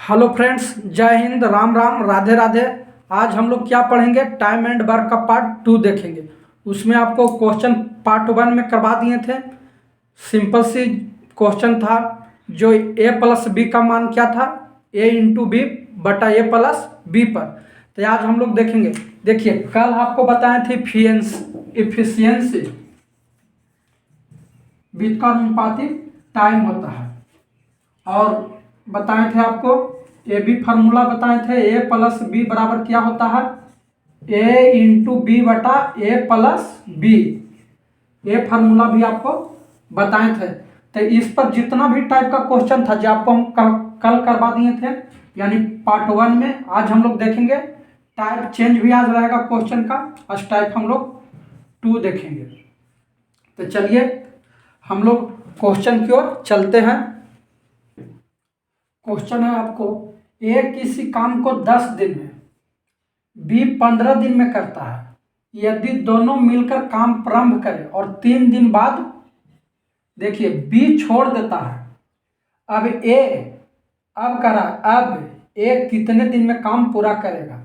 Hello friends, जय हिंद, राम राम, राधे राधे। आज हम लोग क्या पढ़ेंगे? टाइम एंड वर्क का पार्ट 2 देखेंगे। उसमें आपको क्वेश्चन पार्ट 1 में करवा दिए थे। सिंपल सी क्वेश्चन था, जो a प्लस बी का मान क्या था, a इंटू बी बटा a प्लस बी पर। तो आज हम लोग देखेंगे। देखिए, कल आपको बताए थे इफिशियंसी व्युत्क्रमानुपाती टाइम होता है, और बताए थे आपको ए बी फार्मूला बताए थे। ए प्लस बी बराबर क्या होता है? ए इंटू बी बटा ए प्लस बी। ये फार्मूला भी आपको बताए थे। तो इस पर जितना भी टाइप का क्वेश्चन था, जो आपको हम कल करवा दिए थे, यानी पार्ट 1 में, आज हम लोग देखेंगे। टाइप चेंज भी आज रहेगा क्वेश्चन का। आज टाइप हम लोग 2 देखेंगे। तो चलिए हम लोग क्वेश्चन की ओर चलते हैं। क्वेश्चन है आपको, ए किसी काम को 10 दिन में, बी 15 दिन में करता है। यदि दोनों मिलकर काम प्रारंभ करें और 3 दिन बाद, देखिए, बी छोड़ देता है। अब ए कितने दिन में काम पूरा करेगा?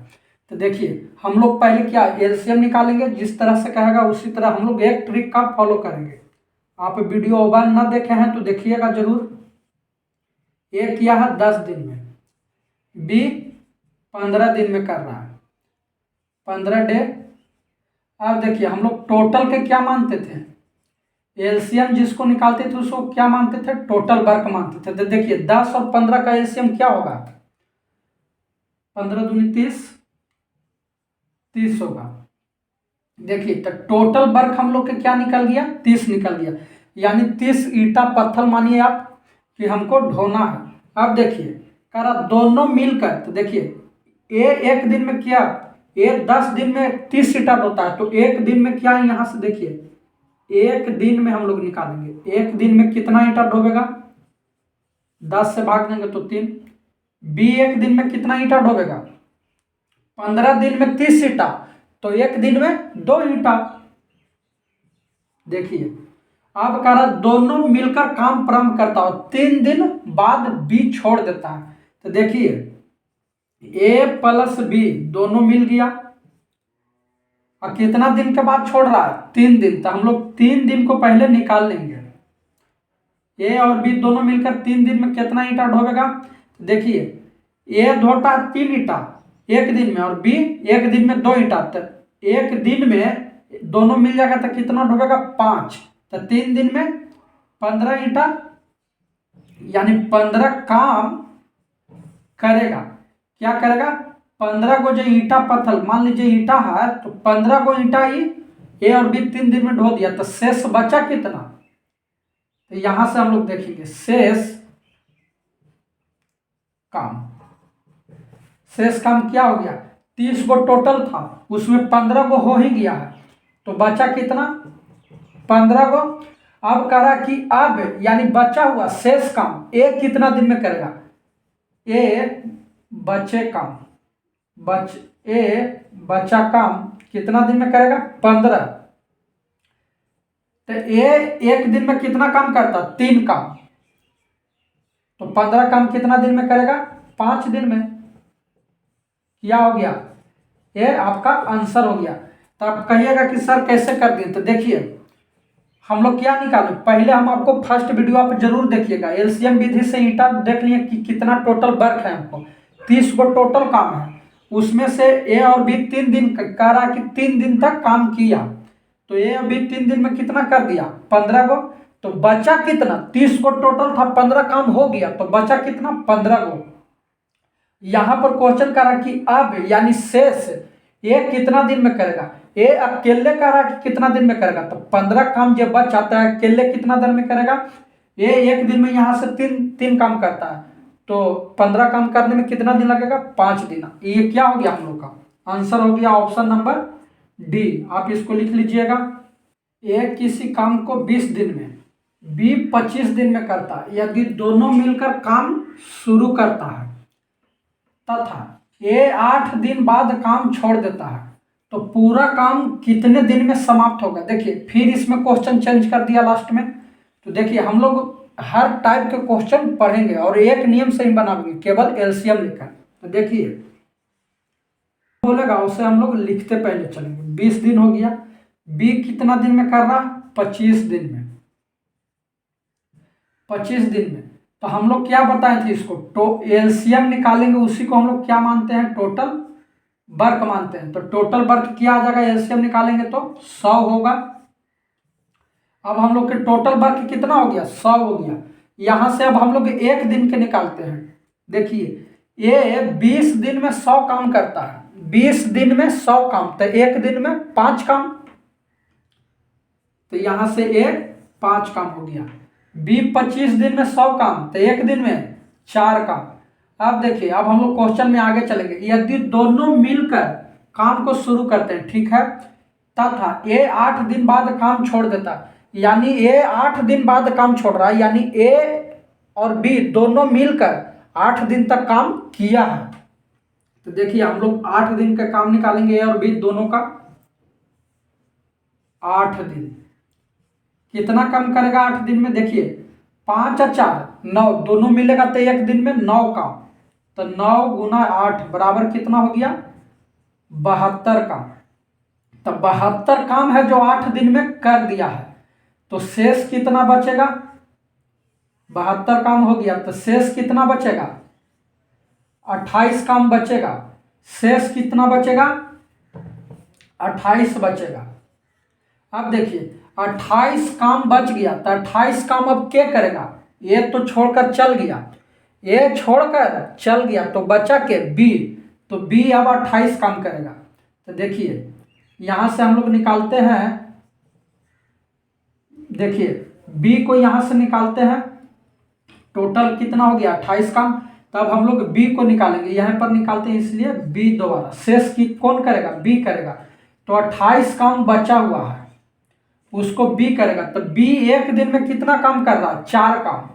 तो देखिए, हम लोग पहले क्या एलसीएम निकालेंगे। जिस तरह से कहेगा उसी तरह हम लोग एक ट्रिक का फॉलो करेंगे। आप वीडियो ओवर ना देखे हैं तो देखिएगा जरूर। ए किया है 10 दिन में, बी 15 दिन में कर रहा है, 15 डे। अब देखिए, हम लोग टोटल के क्या मानते थे? एलसीएम जिसको निकालते थे उसको क्या मानते थे? टोटल वर्क मानते थे। तो देखिए, 10 और 15 का एलसीएम क्या होगा? 15 दूनी 30, 30 होगा। देखिए, तो टोटल वर्क हम लोग के क्या निकल गया? 30 निकल गया। यानी 30 ईटा पत्थर मानिए आप कि हमको ढोना है। अब देखिए, करा दोनों मिलकर, तो देखिए, ए एक दिन में क्या, ए 10 दिन में 30 ईटा ढोता है, तो एक दिन में क्या, यहाँ से देखिए, एक दिन में हम लोग निकालेंगे। एक दिन में कितना ईटा ढोवेगा? 10 से भाग देंगे तो 3। बी एक दिन में कितना ईटा ढोवेगा? 15 दिन में 30 ईटा, तो एक दिन में 2 ईटा। देखिए, अब कह रहा दोनों मिलकर काम प्रारंभ करता हो, 3 दिन बाद बी छोड़ देता है। तो देखिए, ए प्लस बी दोनों मिल गया, और कितना दिन के बाद छोड़ रहा है? 3 दिन। तो हम लोग 3 दिन को पहले निकाल लेंगे। ए और बी दोनों मिलकर 3 दिन में कितना ईटा ढोवेगा? देखिए, ए ढोता 3 ईटा एक दिन में, और बी एक दिन में 2 ईटा। तो एक दिन में दोनों मिल जाएगा तो कितना ढोवेगा? 5। तो 3 दिन में 15 ईटा, यानी 15 काम करेगा। क्या करेगा? 15 को जो ईटा पत्थर, मान लीजिए ईटा है, तो 15 को ईटा ही ए और बी 3 दिन में ढो दिया, तो शेष बचा कितना? तो यहां से हम लोग देखेंगे शेष काम क्या हो गया? 30 को टोटल था, उसमें 15 को हो ही गया है, तो बचा कितना? 15 को। अब करा कि अब यानी बचा हुआ शेष काम ए कितना दिन में करेगा? ए बचा काम कितना दिन में करेगा? 15। तो ए एक दिन में कितना काम करता? 3 काम। तो 15 काम कितना दिन में करेगा? 5 दिन में। क्या हो गया? ये आपका आंसर हो गया। तो आप कहिएगा कि सर कैसे कर दिए? तो देखिए, हम लोग क्या निकाले, पहले हम आपको फर्स्ट वीडियो आप जरूर देखिएगा। एलसीएम विधि से ईटा देख लिए कि कितना टोटल वर्क है। हमको 30 को टोटल काम है, उसमें से ए और बी 3 दिन कह रहा कि 3 दिन तक काम किया, तो ए और बी 3 दिन में कितना कर दिया? 15 को। तो बचा कितना? 30 को टोटल था, 15 काम हो गया, तो बचा कितना? 15 को। यहां पर क्वेश्चन कर रहा कि अब यानी शेष ए कितना दिन में करेगा? ए अकेले कह रहा कि कितना दिन में करेगा? तो 15 काम जब बच आता है, अकेले कितना दिन में करेगा? ए एक दिन में यहां से 3 काम करता है, तो 15 काम करने में कितना दिन लगेगा? 5 दिन। ये क्या हो गया? हम लोग का आंसर हो गया ऑप्शन नंबर डी। आप इसको लिख लीजिएगा। ए किसी काम को 20 दिन में, बी 25 दिन में करता है। यदि दोनों मिलकर काम शुरू करता है तथा ए 8 दिन बाद काम छोड़ देता है, तो पूरा काम कितने दिन में समाप्त होगा? देखिए, फिर इसमें क्वेश्चन चेंज कर दिया लास्ट में। तो देखिए, हम लोग हर टाइप के क्वेश्चन पढ़ेंगे और एक नियम से ही बनाएंगे, केवल एलसीएम लेकर। तो देखिए बोलेगा उसे हम लोग लिखते पहले चलेंगे। 20 दिन हो गया, बी कितना दिन में कर रहा, 25 दिन में, 25 दिन में। तो हम लोग क्या बताए थे इसको, तो एलसीएम निकालेंगे, उसी को हम लोग क्या मानते हैं, टोटल वर्क मानते हैं। तो टोटल वर्क क्या आ जाएगा, एलसीएम निकालेंगे तो 100 होगा। अब हम लोग के टोटल वर्क कितना हो गया, 100 हो गया। यहां से अब हम लोग एक दिन के निकालते हैं। देखिए ये 20 दिन में 100 काम करता है, 20 दिन में 100 काम, तो एक दिन में 5 काम, तो यहां से एक 5 काम हो गया। बी 25 दिन में 100 काम, तो एक दिन में 4 काम। अब देखिए अब हम लोग क्वेश्चन में आगे चलेंगे। यदि दोनों मिलकर काम को शुरू करते हैं, ठीक है, तथा ए 8 दिन बाद काम छोड़ देता है, यानी ए 8 दिन बाद काम छोड़ रहा है, यानी ए और बी दोनों मिलकर 8 दिन तक काम किया है। तो देखिए हम लोग 8 दिन का काम निकालेंगे, ए और बी दोनों का। 8 दिन कितना काम करेगा 8 दिन में, देखिए 5 और 4 9, दोनों मिलेगा तो एक दिन में 9 काम। तो 9 गुना 8 बराबर कितना हो गया, 72 काम। तो 72 काम है जो 8 दिन में कर दिया है। तो शेष कितना बचेगा, 72 काम हो गया, तो शेष कितना बचेगा, 28 काम बचेगा। शेष कितना बचेगा, 28 बचेगा। अब देखिए 28 काम बच गया, तो 28 काम अब क्या करेगा, ये तो छोड़कर चल गया, ये छोड़कर चल गया, तो बचा के बी, तो बी अब 28 काम करेगा। तो देखिए यहां से हम लोग निकालते हैं, देखिए बी को यहां से निकालते हैं, टोटल कितना हो गया 28 काम। तब हम लोग बी को निकालेंगे, यहां पर निकालते हैं इसलिए बी दोबारा, शेष की कौन करेगा, बी करेगा। तो 28 काम बचा हुआ है, उसको बी करेगा। तो बी एक दिन में कितना काम कर रहा है, 4 काम।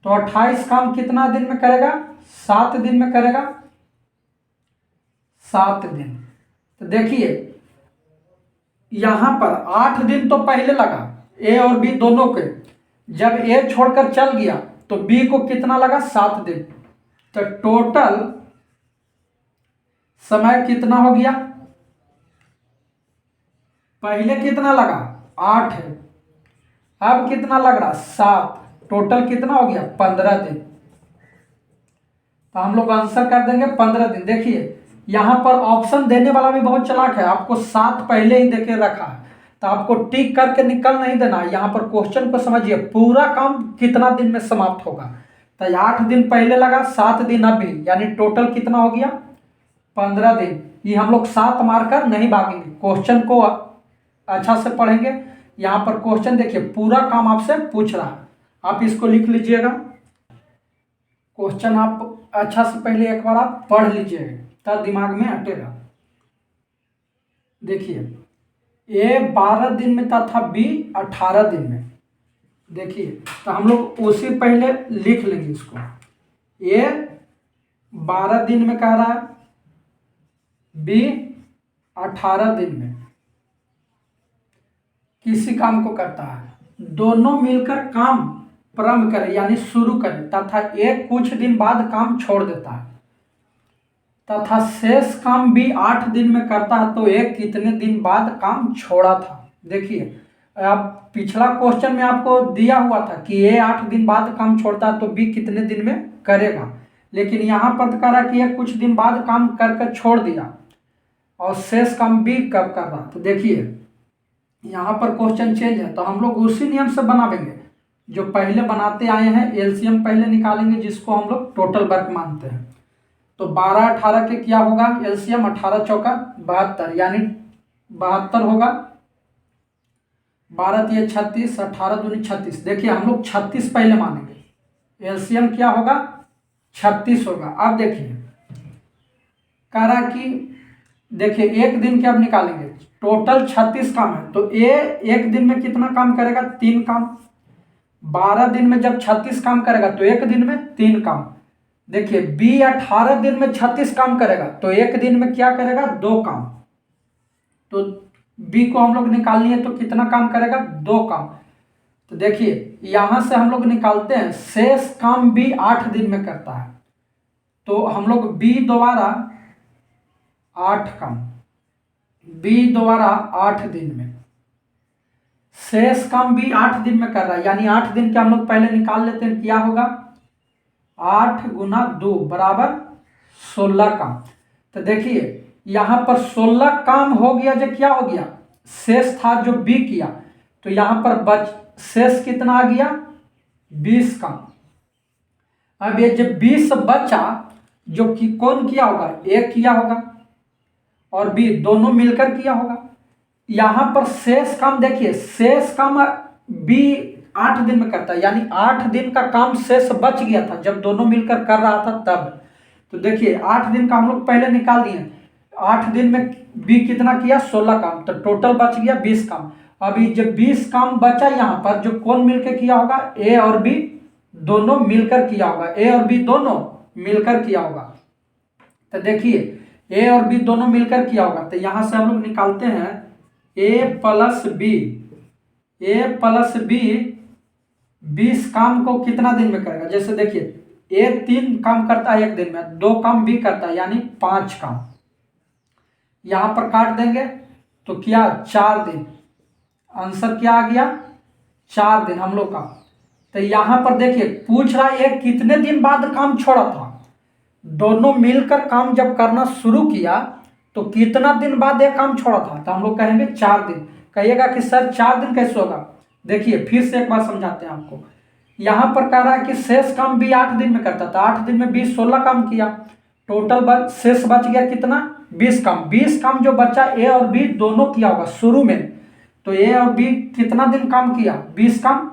तो 28 काम कितना दिन में करेगा, 7 दिन में करेगा, 7 दिन। तो देखिए यहां पर 8 दिन तो पहले लगा ए और बी दोनों के, जब ए छोड़कर चल गया तो बी को कितना लगा, 7 दिन। तो टोटल समय कितना हो गया, पहले कितना लगा 8 है, अब कितना लग रहा 7, टोटल कितना हो गया 15 दिन। तो हम लोग आंसर कर देंगे 15 दिन। देखिए यहां पर ऑप्शन देने वाला भी बहुत चालाक है, आपको 7 पहले ही देके रखा है, तो आपको टिक करके निकल नहीं देना। यहाँ पर क्वेश्चन को समझिए, पूरा काम कितना दिन में समाप्त होगा। तो 8 दिन पहले लगा, 7 दिन अभी, यानी टोटल कितना हो गया 15 दिन। ये हम लोग 7 मारकर नहीं भागेंगे, क्वेश्चन को अच्छा से पढ़ेंगे। यहाँ पर क्वेश्चन देखिए पूरा काम आपसे पूछ रहा है, आप इसको लिख लीजिएगा। क्वेश्चन आप अच्छा से पहले एक बार आप पढ़ लीजिएगा, तब दिमाग में अटेगा। देखिए ए 12 दिन में तथा बी 18 दिन में। देखिए तो हम लोग उसी पहले लिख लेंगे इसको, ए 12 दिन में कह रहा है, बी 18 दिन में किसी काम को करता है, दोनों मिलकर काम प्रारंभ करें यानी शुरू करें, तथा एक कुछ दिन बाद काम छोड़ देता है, तथा शेष काम भी 8 दिन में करता है, तो एक कितने दिन बाद काम छोड़ा था। देखिए अब पिछला क्वेश्चन में आपको दिया हुआ था कि ये 8 दिन बाद काम छोड़ता है, तो बी कितने दिन में करेगा, लेकिन यहाँ पर कह रहा कि ये कुछ दिन बाद काम करके छोड़ दिया, और शेष काम बी कब कर रहा। तो देखिए यहाँ पर क्वेश्चन चेंज है, तो हम लोग उसी नियम से बनावेंगे जो पहले बनाते आए हैं। एलसीएम पहले निकालेंगे, जिसको हम लोग टोटल वर्क मानते हैं। तो 12 18 के क्या होगा एलसीएम, 18 चौका 72, यानी 72 होगा, 12 तिया 36, 18 दूनी 36। देखिए हम लोग 36 पहले मानेंगे, एलसीएम क्या होगा 36 होगा। अब देखिए कह रहा कि देखिए एक दिन के अब निकालेंगे, टोटल 36 काम है, तो ए एक दिन में कितना काम करेगा 3 काम। 12 दिन में जब 36 काम करेगा तो एक दिन में 3 काम। देखिए बी 18 दिन में 36 काम करेगा, तो एक दिन में क्या करेगा 2 काम। तो बी को हम लोग निकालनी है, तो कितना काम करेगा 2 काम। तो देखिए यहाँ से हम लोग निकालते हैं शेष काम बी 8 दिन में करता है, तो हम लोग बी दोबारा 8 काम, बी दोबारा 8 दिन में, शेष काम बी 8 दिन में कर रहा है, यानी 8 दिन के हम लोग पहले निकाल लेते हैं। क्या होगा 8 गुना 2 बराबर 16 काम। तो देखिए यहाँ पर 16 काम हो गया, जो क्या हो गया शेष था जो बी किया, तो यहाँ पर शेष कितना आ गया 20 काम। अब ये जब 20 बचा जो कि कौन किया होगा, ए किया होगा और बी दोनों मिलकर किया होगा। यहाँ पर शेष काम देखिए, शेष काम बी 8 दिन में करता है, यानी 8 दिन का काम शेष बच गया था जब दोनों मिलकर कर रहा था तब। तो देखिए 8 दिन का हम लोग पहले निकाल दिए, 8 दिन में बी कितना किया 16 काम, तो टोटल बच गया 20 काम। अभी जब 20 काम बचा यहाँ पर जो कौन मिलकर किया होगा, ए और बी दोनों मिलकर किया होगा, ए और बी दोनों मिलकर किया होगा। तो देखिए ए और बी दोनों मिलकर किया होगा, तो यहाँ से हम लोग निकालते हैं ए प्लस बी, ए प्लस बी 20 काम को कितना दिन में करेगा। जैसे देखिए ए 3 काम करता है एक दिन में, 2 काम बी करता है यानी 5 काम। यहाँ पर काट देंगे तो क्या 4 दिन, आंसर क्या आ गया 4 दिन हम लोग का। तो यहाँ पर देखिए पूछ रहा है कितने दिन बाद काम छोड़ा था, दोनों मिलकर काम जब करना शुरू किया तो कितना दिन बाद ये काम छोड़ा था, तो हम लोग कहेंगे 4 दिन। कहिएगा कि सर 4 दिन कैसे होगा, देखिए फिर से एक बार समझाते हैं आपको। यहाँ पर कह रहा है कि शेष काम बी 8 दिन में करता था, 8 दिन में बी 16 काम किया, टोटल शेष बच गया कितना 20 काम। 20 काम जो बचा ए और बी दोनों किया होगा शुरू में, तो ए और बी कितना दिन काम किया 20 काम,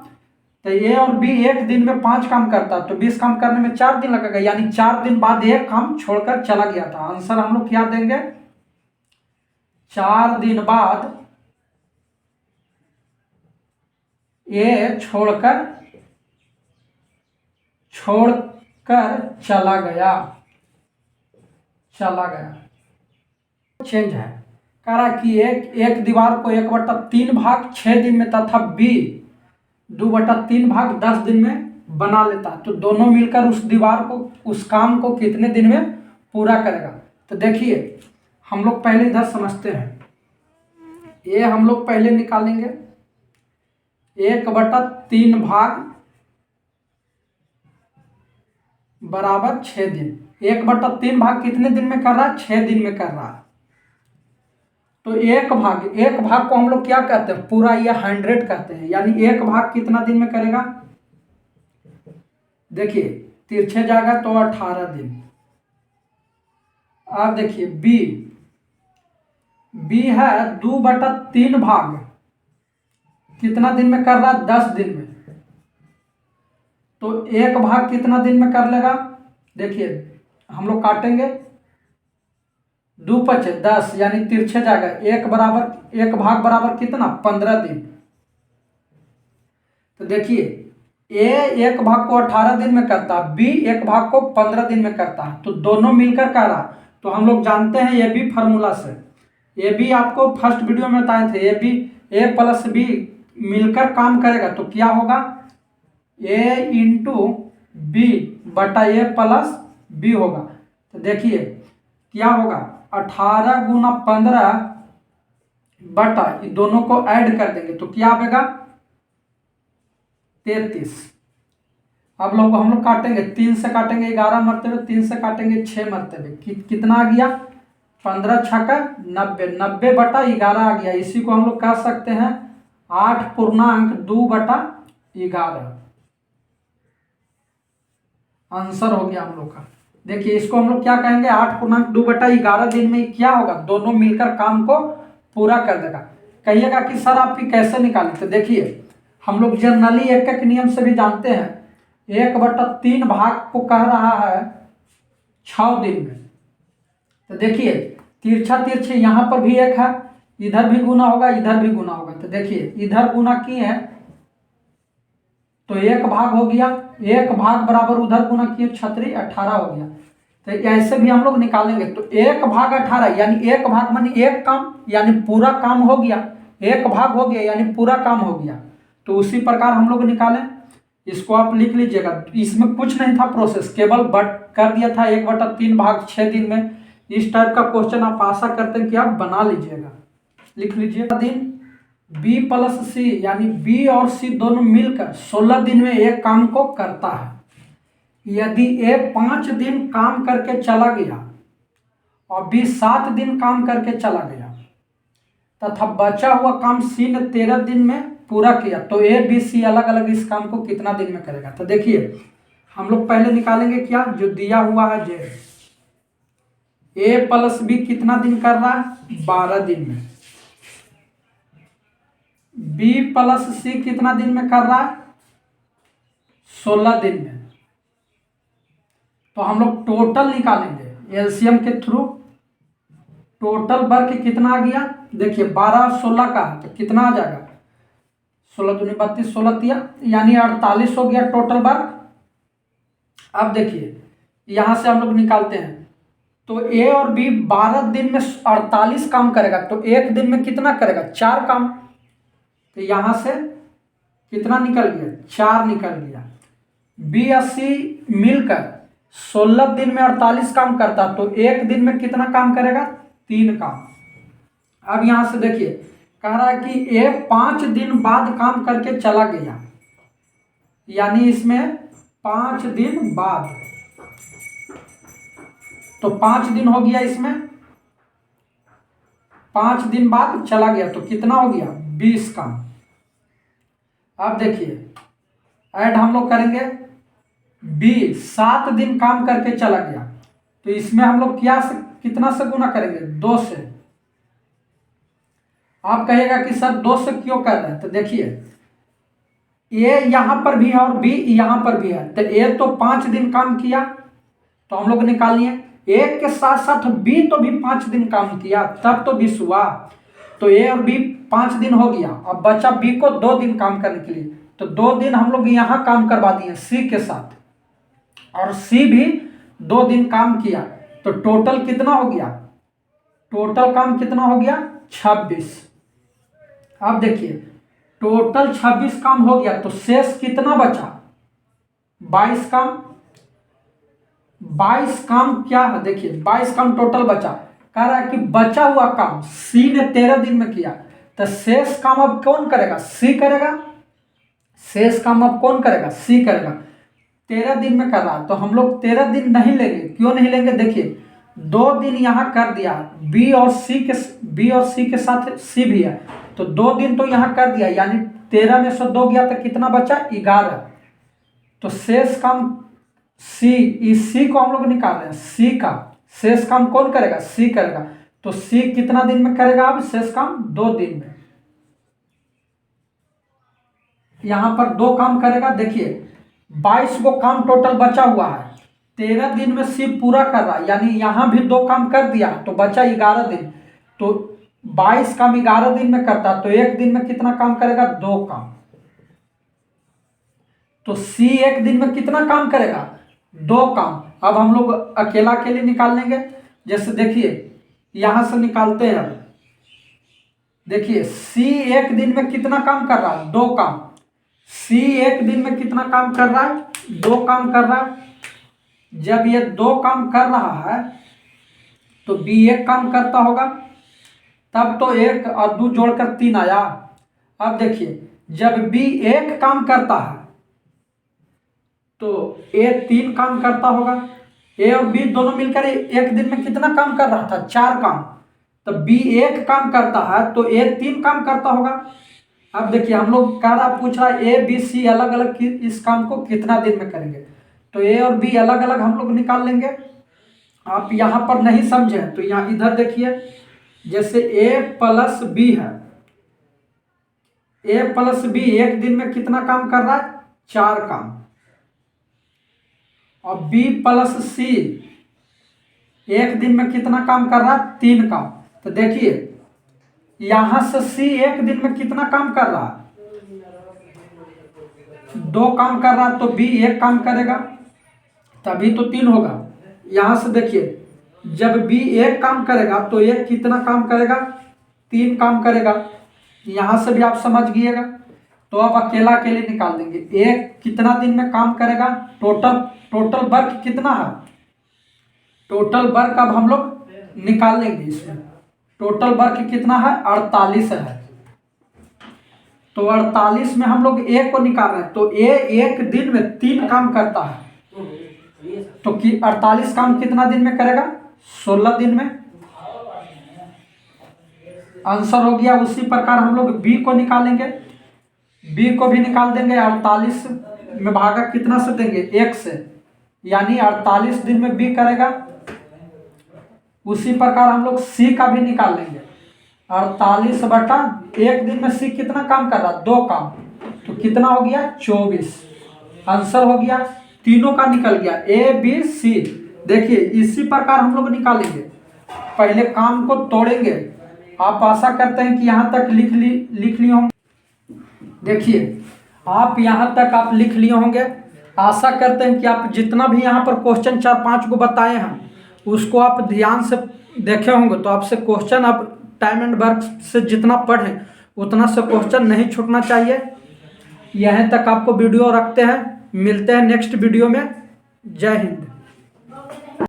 तो ए और बी एक दिन में 5 काम करता, तो 20 काम करने में 4 दिन लगेगा, यानी 4 दिन बाद एक काम छोड़कर चला गया था। आंसर हम लोग क्या देंगे 4 दिन बाद ए छोड़कर चला गया, चेंज है। कह रहा कि एक दीवार को 1/3 भाग 6 दिन में तथा बी 2/3 भाग 10 दिन में बना लेता, तो दोनों मिलकर उस दीवार को, उस काम को कितने दिन में पूरा करेगा। तो देखिए हम लोग पहले इधर समझते हैं, ये हम लोग पहले निकालेंगे 1/3 भाग बराबर 6 दिन। 1/3 भाग कितने दिन में कर रहा है 6 दिन में कर रहा है, तो एक भाग को हम लोग क्या कहते हैं पूरा, ये 100 कहते हैं, यानी एक भाग कितना दिन में करेगा, देखिए तिरछे जाएगा तो 18 दिन। अब देखिए बी है 2/3 भाग कितना दिन में कर रहा है 10 दिन में, तो एक भाग कितना दिन में कर लेगा, देखिए हम लोग काटेंगे 2 × 10 यानी तिरछे जाएगा, एक भाग बराबर कितना 15 दिन। तो देखिए ए एक भाग को 18 दिन में करता है, बी एक भाग को 15 दिन में करता है, तो दोनों मिलकर कर रहा। तो हम लोग जानते हैं ये भी फार्मूला से, ये भी आपको फर्स्ट वीडियो में बताए थे, ये भी ए प्लस बी मिलकर काम करेगा तो क्या होगा ए इंटू बी बटा ए प्लस बी होगा। तो देखिए क्या होगा 18 गुना 15 बटा दोनों को ऐड कर देंगे तो क्या आएगा 33। अब लोग हम लोग काटेंगे 3 से काटेंगे 11 मरतबे, 3 से काटेंगे 6 मरतबे, कितना आ गया 15 छक्का 90, 90 बटा 11 आ गया। इसी को हम लोग कह सकते हैं 8.2/11 आंसर हो गया हम लोग का। देखिए इसको हम लोग क्या कहेंगे 8.2/11 दिन में क्या होगा दोनों मिलकर काम को पूरा कर देगा। कहिएगा कि सर आपकी कैसे निकाली, तो देखिए हम लोग जनरली एक नियम से भी जानते हैं, 1/3 भाग को कह रहा है 6 दिन में। तो देखिए तिरछे यहाँ पर भी एक है, इधर भी गुना होगा इधर भी गुना होगा, तो देखिए इधर गुना किए हैं तो 1 भाग हो गया, 1 भाग बराबर उधर गुना किए 36 18 हो गया। तो ऐसे भी हम लोग निकालेंगे तो 1 भाग 18 यानी 1 भाग मानी एक काम यानी पूरा काम हो गया, 1 भाग हो गया यानी पूरा काम हो गया। तो उसी प्रकार हम लोग निकालें इसको आप लिख लीजिएगा। इसमें कुछ नहीं था प्रोसेस, केवल बट कर दिया था 1/3 भाग 6 दिन में। इस टाइप का क्वेश्चन आप आशा करते हैं कि आप बना लीजिएगा। लिख लीजिए दिन बी प्लस सी, यानी बी और सी दोनों मिलकर 16 दिन में एक काम को करता है। यदि ए 5 दिन काम करके चला गया और बी 7 दिन काम करके चला गया तथा बचा हुआ काम सी ने 13 दिन में पूरा किया, तो ए बी सी अलग अलग इस काम को कितना दिन में करेगा। तो देखिए हम लोग पहले निकालेंगे क्या, जो दिया हुआ है जे ए प्लस बी कितना दिन कर रहा है, 12 दिन में। बी प्लस सी कितना दिन में कर रहा है, 16 दिन में। तो हम लोग टोटल निकालेंगे एलसीएम के थ्रू। टोटल वर्क कितना आ गया, देखिए 12 और 16 का, तो कितना आ जाएगा, 16 दूनी 32, 16 तिया यानी 48 हो गया टोटल वर्क। अब देखिए यहां से हम लोग निकालते हैं, तो ए और बी 12 दिन में 48 काम करेगा, तो एक दिन में कितना करेगा, 4 काम। तो यहां से कितना निकल गया, 4 निकल गया। बी और सी मिलकर 16 दिन में 48 काम करता, तो एक दिन में कितना काम करेगा, 3 काम। अब यहां से देखिए कह रहा है कि ए 5 दिन बाद काम करके चला गया, यानी इसमें 5 दिन बाद, तो 5 दिन हो गया इसमें, 5 दिन बाद चला गया, तो कितना हो गया, 20 काम। अब देखिए ऐड हम लोग करेंगे, बी 7 दिन काम करके चला गया, तो इसमें हम लोग क्या से कितना से गुना करेंगे, 2 से। आप कहेगा कि सर 2 से क्यों कर रहे हैं, तो देखिए ए यहां पर भी है और बी यहां पर भी है, तो ए तो 5 दिन काम किया, तो हम लोग निकाल लिए। ए के साथ साथ बी तो भी 5 दिन काम किया, तब तो 20 हुआ, तो ए और बी 5 दिन हो गया। अब बचा बी को 2 दिन काम करने के लिए, तो 2 दिन हम लोग यहां काम करवा दिए सी के साथ, और सी भी 2 दिन काम किया, तो टोटल कितना हो गया, टोटल काम कितना हो गया, 26। अब देखिए टोटल 26 काम हो गया, तो शेष कितना बचा, 22 काम। 22 काम क्या है, देखिए 22 काम टोटल बचा। कह रहा है कि बचा हुआ काम सी ने 13 दिन में किया, तो शेष काम अब कौन करेगा, सी करेगा। शेष काम अब कौन करेगा, सी करेगा। 13 दिन में कर रहा है, तो हम लोग 13 दिन नहीं लेंगे। क्यों नहीं लेंगे, देखिए 2 दिन यहाँ कर दिया, बी और सी के साथ सी भी है, तो 2 दिन तो यहाँ कर दिया, यानी 13 में से 2 गया, तो कितना बचा, 11। तो शेष काम सी, इस सी को हम लोग निकाल रहे हैं, सी का शेष काम कौन करेगा, सी करेगा। तो सी कितना दिन में करेगा, अब शेष काम 2 दिन में। यहां पर 2 काम करेगा, देखिए 22 को काम टोटल बचा हुआ है, 13 दिन में सी पूरा कर रहा है, यानी यहां भी 2 काम कर दिया, तो बचा 11 दिन। तो 22 काम 11 दिन में करता, तो एक दिन में कितना काम करेगा, 2 काम। तो सी एक दिन में कितना काम करेगा, 2 काम। अब हम लोग अकेला अकेले निकाल लेंगे, जैसे देखिए यहां से निकालते हैं। देखिए सी एक दिन में कितना काम कर रहा है, 2 काम। सी एक दिन में कितना काम कर रहा है, 2 काम कर रहा है। जब ये 2 काम कर रहा है, तो बी 1 काम करता होगा, तब तो 1 और 2 जोड़कर 3 आया। अब देखिए जब बी 1 काम करता है, तो ए 3 काम करता होगा। ए और बी दोनों मिलकर एक दिन में कितना काम कर रहा था, 4 काम। तो बी 1 काम करता है, तो ए 3 काम करता होगा। अब देखिए हम लोग कह रहा पूछ रहा है ए बी सी अलग अलग इस काम को कितना दिन में करेंगे, तो ए और बी अलग अलग हम लोग निकाल लेंगे। आप यहाँ पर नहीं समझे तो यहाँ इधर देखिए, जैसे ए प्लस बी है, ए प्लस बी एक दिन में कितना काम कर रहा है, 4 काम। और बी प्लस सी एक दिन में कितना काम कर रहा है, 3 काम। तो देखिए यहां से सी एक दिन में कितना काम कर रहा है, 2 काम कर रहा है, तो बी 1 काम करेगा, तभी तो 3 होगा। यहां से देखिए जब बी 1 काम करेगा, तो एक कितना काम करेगा, 3 काम करेगा। यहां से भी आप समझ गइएगा। तो अब अकेला अकेले निकाल देंगे। एक कितना दिन में काम करेगा, टोटल वर्क कितना है, टोटल वर्क अब हम लोग निकाल लेंगे। इसमें टोटल वर्क कितना है, 48 है। तो 48 में हम लोग ए को निकाल रहे हैं, तो ए एक दिन में 3 काम करता है, तो 48 काम कितना दिन में करेगा, 16 दिन में। आंसर हो गया। उसी प्रकार हम लोग बी को निकालेंगे, बी को भी निकाल देंगे। 48 में भागा कितना से देंगे, 1 से, यानी 48 दिन में बी करेगा। उसी प्रकार हम लोग सी का भी निकाल लेंगे। 48/1 दिन में सी कितना काम कर रहा, 2 काम, तो कितना हो गया, 24। आंसर हो गया। तीनों का निकल गया, ए बी सी। देखिए इसी प्रकार हम लोग निकालेंगे, पहले काम को तोड़ेंगे। आप आशा करते हैं कि यहाँ तक लिख लिए होंगे। देखिए आप यहाँ तक आप लिख लिए होंगे। आशा करते हैं कि आप जितना भी यहाँ पर क्वेश्चन 4-5 को बताए हैं उसको आप ध्यान से देखे होंगे। तो आपसे क्वेश्चन आप टाइम एंड वर्क से जितना पढ़ें उतना से क्वेश्चन नहीं छूटना चाहिए। यहीं तक आपको वीडियो रखते हैं, मिलते हैं नेक्स्ट वीडियो में। जय हिंद।